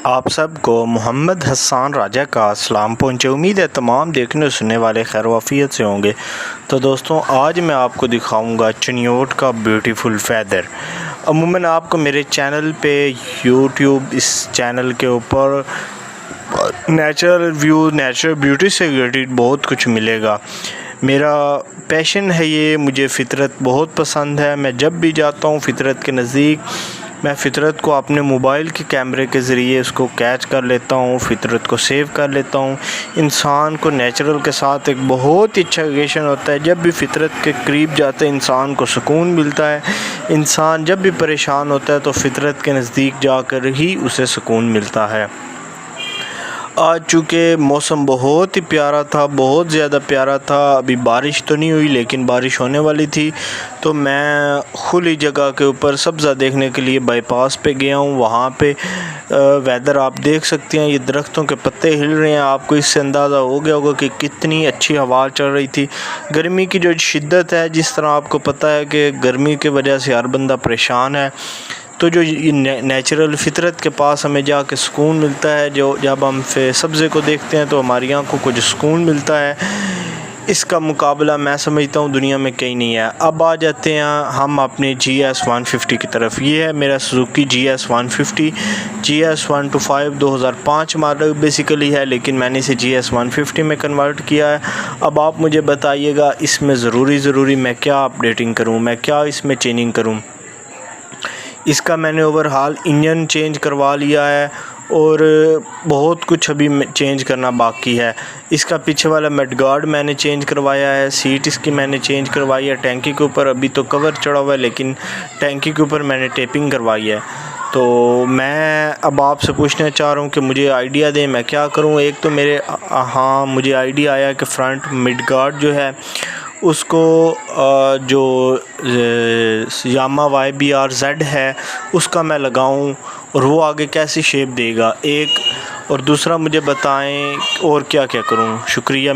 आप सबको मोहम्मद हसन राजा का सलाम पहुँचे। उम्मीद है तमाम देखने सुनने वाले खैर वाफियत से होंगे। तो दोस्तों, आज मैं आपको दिखाऊंगा चिनियोट का ब्यूटीफुल फैदर। अमूमन आपको मेरे चैनल पे यूट्यूब इस चैनल के ऊपर नेचुरल व्यू, नेचुरल ब्यूटी से रिलेटेड बहुत कुछ मिलेगा। मेरा पैशन है ये, मुझे फ़ितरत बहुत पसंद है। मैं जब भी जाता हूँ फ़ितरत के नज़दीक, मैं फ़ितरत को अपने मोबाइल के कैमरे के ज़रिए इसको कैच कर लेता हूँ, फ़ितरत को सेव कर लेता हूँ। इंसान को नेचुरल के साथ एक बहुत ही अच्छा रिलेशन होता है। जब भी फ़ितरत के करीब जाते हैं इंसान को सुकून मिलता है। इंसान जब भी परेशान होता है तो फ़ितरत के नज़दीक जाकर ही उसे सुकून मिलता है। आज चूँकि मौसम बहुत ही प्यारा था, बहुत ज़्यादा प्यारा था। अभी बारिश तो नहीं हुई लेकिन बारिश होने वाली थी, तो मैं खुली जगह के ऊपर सब्ज़ा देखने के लिए बाईपास पे गया हूँ। वहाँ पे वेदर आप देख सकते हैं, ये दरख्तों के पत्ते हिल रहे हैं। आपको इससे अंदाज़ा हो गया होगा कि कितनी अच्छी हवा चल रही थी। गर्मी की जो शिद्दत है, जिस तरह आपको पता है कि गर्मी की वजह से हर बंदा परेशान है, तो जो नेचुरल फ़ितरत के पास हमें जाके सुकून मिलता है, जो जब हम सब्ज़े को देखते हैं तो हमारी आँखों को जो सुकून मिलता है, इसका मुकाबला मैं समझता हूँ दुनिया में कहीं नहीं है। अब आ जाते हैं हम अपने GS 150 की तरफ। ये है मेरा Suzuki GS 150। GS 125 2005 model basically है, लेकिन मैंने इसे GS 150 में कन्वर्ट किया है। अब आप मुझे बताइएगा इसमें ज़रूरी मैं क्या अपडेटिंग करूँ, मैं क्या इसमें चेंजिंग करूँ। इसका मैंने ओवरहाल इंजन चेंज करवा लिया है और बहुत कुछ अभी चेंज करना बाकी है। इसका पीछे वाला मडगार्ड मैंने चेंज करवाया है, सीट इसकी मैंने चेंज करवाई है। टैंकी के ऊपर अभी तो कवर चढ़ा हुआ है, लेकिन टैंकी के ऊपर मैंने टेपिंग करवाई है। तो मैं अब आपसे पूछना चाह रहा हूँ कि मुझे आइडिया दें मैं क्या करूँ। एक तो मुझे आइडिया आया कि फ्रंट मडगार्ड जो है उसको जो यामा YBR-Z है उसका मैं लगाऊं और वो आगे कैसी शेप देगा, एक। और दूसरा मुझे बताएं और क्या क्या करूं। शुक्रिया।